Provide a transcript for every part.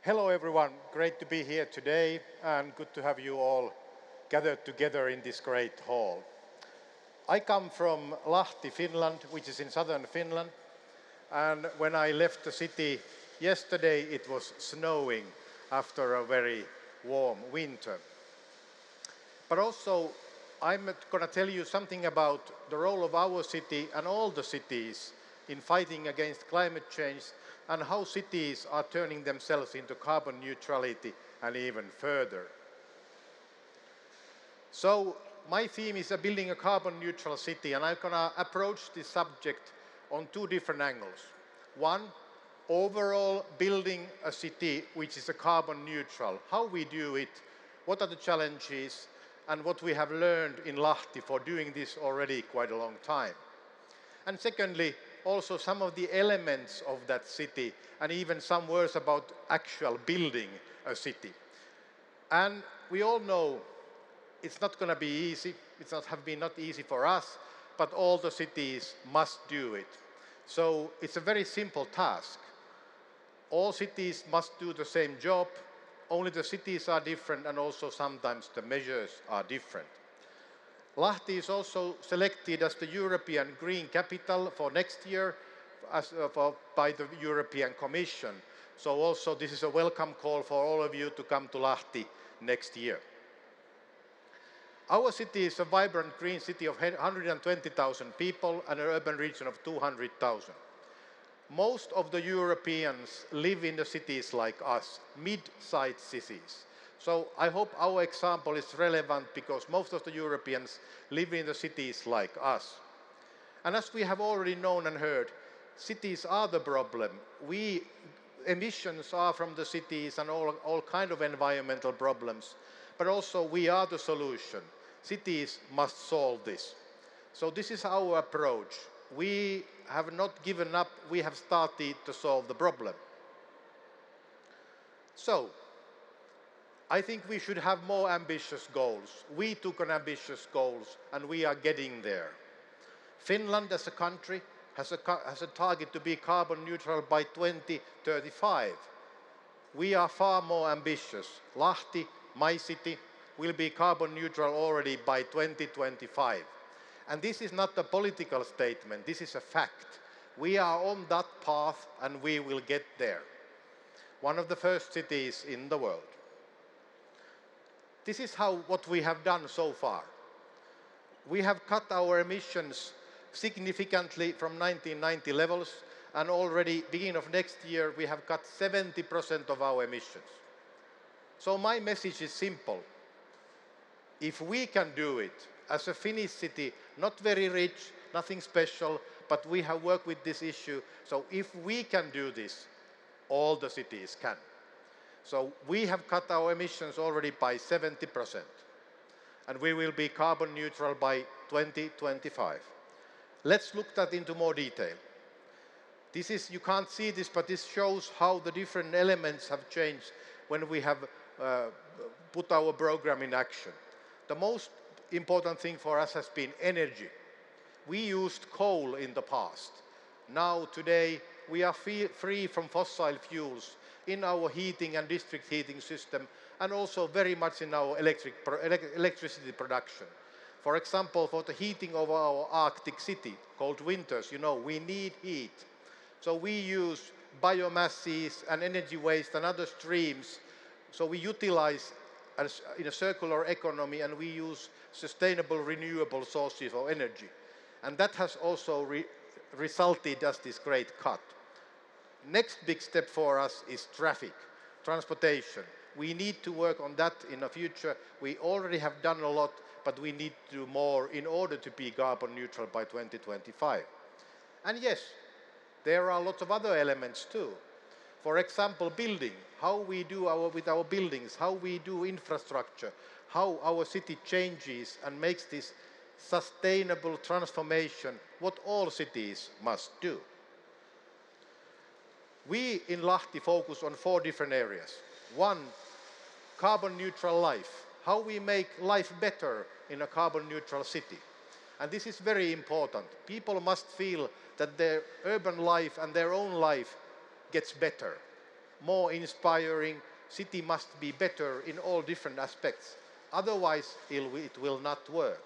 Hello everyone, great to be here today and good to have you all gathered together in this great hall. I come from Lahti, Finland, which is in southern Finland, and when I left the city yesterday it was snowing after a very warm winter. But also I'm going to tell you something about the role of our city and all the cities in fighting against climate change and how cities are turning themselves into carbon neutrality and even further. So my theme is building a carbon neutral city, and I'm going to approach this subject on two different angles. One, overall building a city which is a carbon neutral, how we do it, what are the challenges, and what we have learned in Lahti for doing this already quite a long time. And secondly, also some of the elements of that city and even some words about actual building a city. And we all know it's not going to be easy. It's not been easy for us, but all the cities must do it. So it's a very simple task. All cities must do the same job, only the cities are different and also sometimes the measures are different. Lahti is also selected as the European Green Capital for next year by the European Commission. So also this is a welcome call for all of you to come to Lahti next year. Our city is a vibrant green city of 120,000 people and an urban region of 200,000. Most of the Europeans live in the cities like us, mid-sized cities. So I hope our example is relevant because most of the Europeans live in the cities like us. And as we have already known and heard, cities are the problem. Emissions are from the cities and all kind of environmental problems, but also we are the solution. Cities must solve this. So this is our approach. We have not given up, we have started to solve the problem. So, I think we should have more ambitious goals. We took on ambitious goals and we are getting there. Finland as a country has a target to be carbon neutral by 2035. We are far more ambitious. Lahti, my city, will be carbon neutral already by 2025. And this is not a political statement, this is a fact. We are on that path and we will get there. One of the first cities in the world. This is what we have done so far. We have cut our emissions significantly from 1990 levels, and already beginning of next year we have cut 70% of our emissions. So my message is simple. If we can do it, as a Finnish city, not very rich, nothing special, but we have worked with this issue, so if we can do this, all the cities can. So we have cut our emissions already by 70%, and we will be carbon neutral by 2025. Let's look that into more detail. You can't see this, but this shows how the different elements have changed when we have put our program in action. The most important thing for us has been energy. We used coal in the past. Now, today, we are free from fossil fuels in our heating and district heating system, and also very much in our electricity production. For example, for the heating of our Arctic city, cold winters, we need heat. So we use biomasses and energy waste and other streams. So we utilize in a circular economy and we use sustainable renewable sources of energy. And that has also resulted as this great cut. Next big step for us is traffic, transportation. We need to work on that in the future. We already have done a lot, but we need to do more in order to be carbon neutral by 2025. And yes, there are lots of other elements too. For example, building, how we do with our buildings, how we do infrastructure, how our city changes and makes this sustainable transformation, what all cities must do. We in Lahti focus on 4 different areas. 1, carbon neutral life, how we make life better in a carbon neutral city. And this is very important. People must feel that their urban life and their own life gets better. more inspiring. City must be better in all different aspects. Otherwise, it will not work.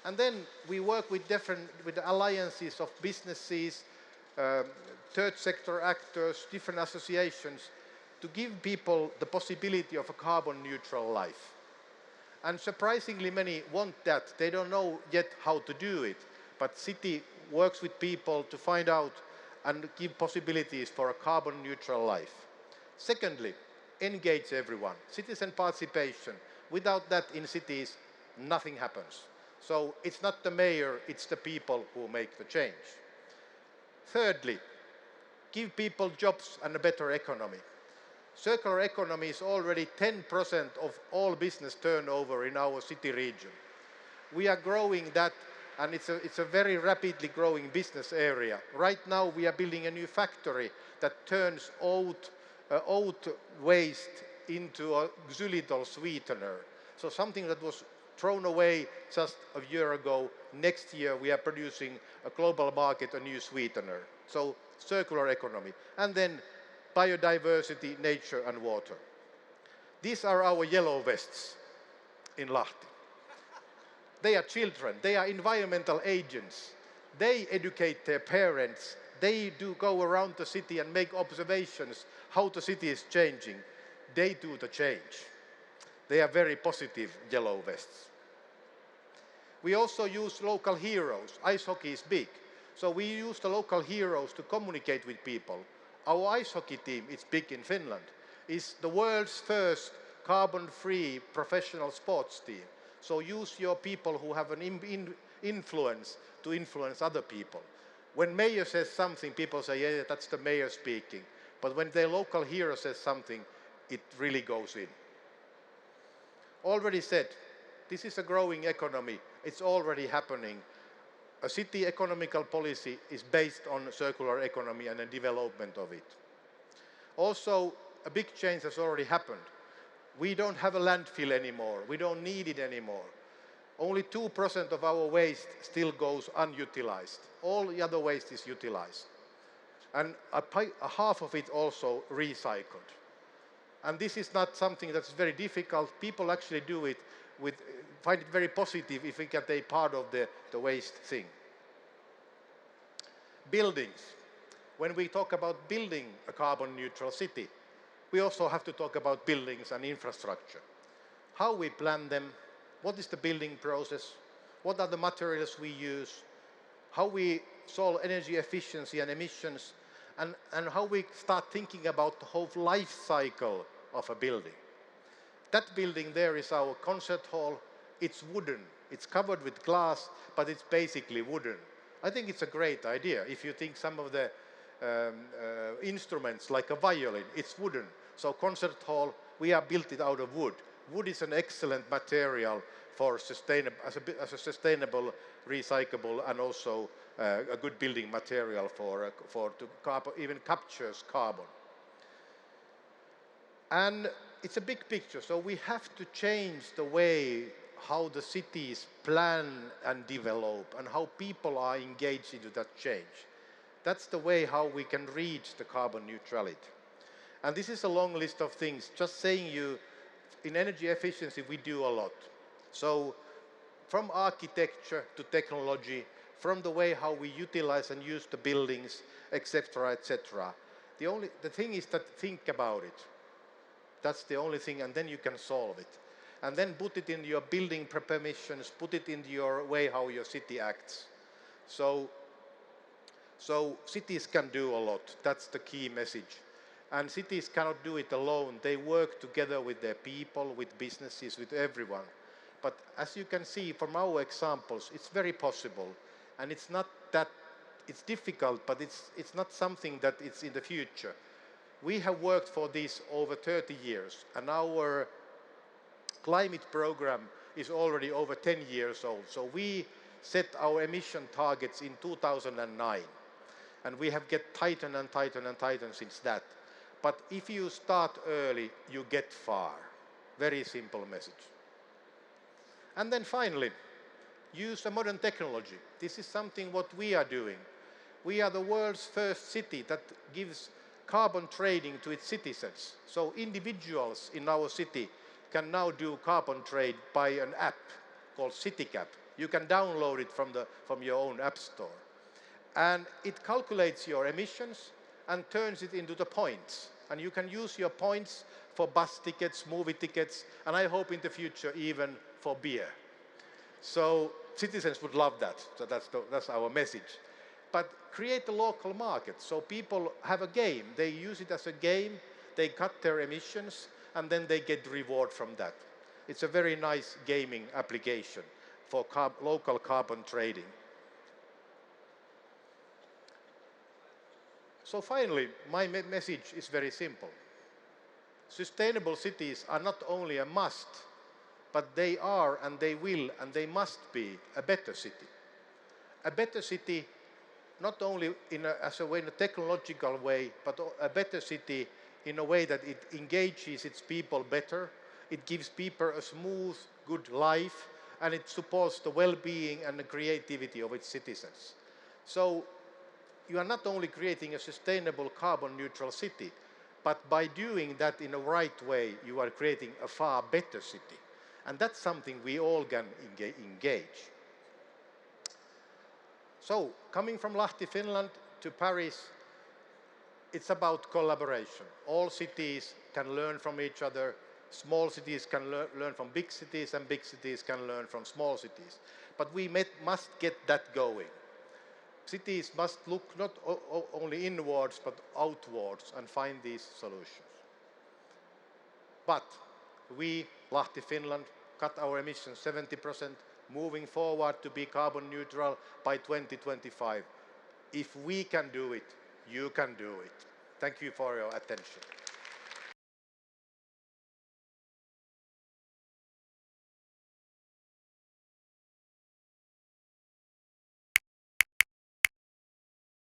And then we work with with alliances of businesses, third sector actors, different associations to give people the possibility of a carbon neutral life. And surprisingly many want that. They don't know yet how to do it. But City works with people to find out and give possibilities for a carbon neutral life. Secondly, engage everyone. Citizen participation. Without that in cities, nothing happens. So it's not the mayor, it's the people who make the change. Thirdly, give people jobs and a better economy. Circular economy is already 10% of all business turnover in our city region. We are growing that, and it's a very rapidly growing business area. Right now we are building a new factory that turns oat waste into a xylitol sweetener. So something that was thrown away just a year ago, next year we are producing a global market, a new sweetener. So circular economy. And then biodiversity, nature and water. These are our yellow vests in Lahti. They are children, they are environmental agents. They educate their parents. They do go around the city and make observations how the city is changing. They do the change. They are very positive yellow vests. We also use local heroes. Ice hockey is big. So we use the local heroes to communicate with people. Our ice hockey team, it's big in Finland, is the world's first carbon-free professional sports team. So use your people who have an influence to influence other people. When mayor says something, people say, yeah, that's the mayor speaking. But when their local hero says something, it really goes in. Already said, this is a growing economy. It's already happening. A city economical policy is based on circular economy and the development of it. Also, a big change has already happened. We don't have a landfill anymore. We don't need it anymore. Only 2% of our waste still goes unutilized. All the other waste is utilized. And a half of it also recycled. And this is not something that's very difficult. People actually do it find it very positive if we can take part of the waste thing. Buildings. When we talk about building a carbon neutral city, we also have to talk about buildings and infrastructure. How we plan them, what is the building process, what are the materials we use, how we solve energy efficiency and emissions, and how we start thinking about the whole life cycle of a building. That building there is our concert hall. It's wooden. It's covered with glass, but it's basically wooden. I think it's a great idea. If you think some of the instruments, like a violin, it's wooden. So concert hall, we have built it out of wood. Wood is an excellent material for as a sustainable, recyclable, and also a good building material even captures carbon. And it's a big picture, so we have to change the way how the cities plan and develop and how people are engaged into that change. That's the way how we can reach the carbon neutrality. And this is a long list of things. Just saying in energy efficiency, we do a lot. So from architecture to technology, from the way how we utilize and use the buildings, etc., etc. The thing is that think about it. That's the only thing, and then you can solve it. And then put it in your building permissions, put it into your way how your city acts. So cities can do a lot. That's the key message. And cities cannot do it alone. They work together with their people, with businesses, with everyone. But as you can see from our examples, it's very possible. And it's not that, it's difficult, but it's not something that it's in the future. We have worked for this over 30 years, and our climate program is already over 10 years old. So we set our emission targets in 2009, and we have get tighter and tighter and tighter since that. But if you start early, you get far. Very simple message. And then finally, use a modern technology. This is something what we are doing. We are the world's first city that gives carbon trading to its citizens. So individuals in our city can now do carbon trade by an app called CityCap. You can download it from your own app store. And it calculates your emissions and turns it into the points. And you can use your points for bus tickets, movie tickets, and I hope in the future even for beer. So citizens would love that. So that's our message. But create a local market. So people have a game. They use it as a game. They cut their emissions, and then they get reward from that. It's a very nice gaming application for local carbon trading. So finally, my message is very simple. Sustainable cities are not only a must, but they are and they will and they must be a better city. A better city not only in a technological way, but a better city in a way that it engages its people better, it gives people a smooth, good life, and it supports the well-being and the creativity of its citizens. So you are not only creating a sustainable carbon-neutral city, but by doing that in the right way, you are creating a far better city. And that's something we all can engage. So, coming from Lahti, Finland to Paris, it's about collaboration. All cities can learn from each other. Small cities can learn from big cities, and big cities can learn from small cities. But we must get that going. Cities must look not only inwards, but outwards and find these solutions. But we, Lahti, Finland, cut our emissions 70%, moving forward to be carbon neutral by 2025. If we can do it, you can do it. Thank you for your attention.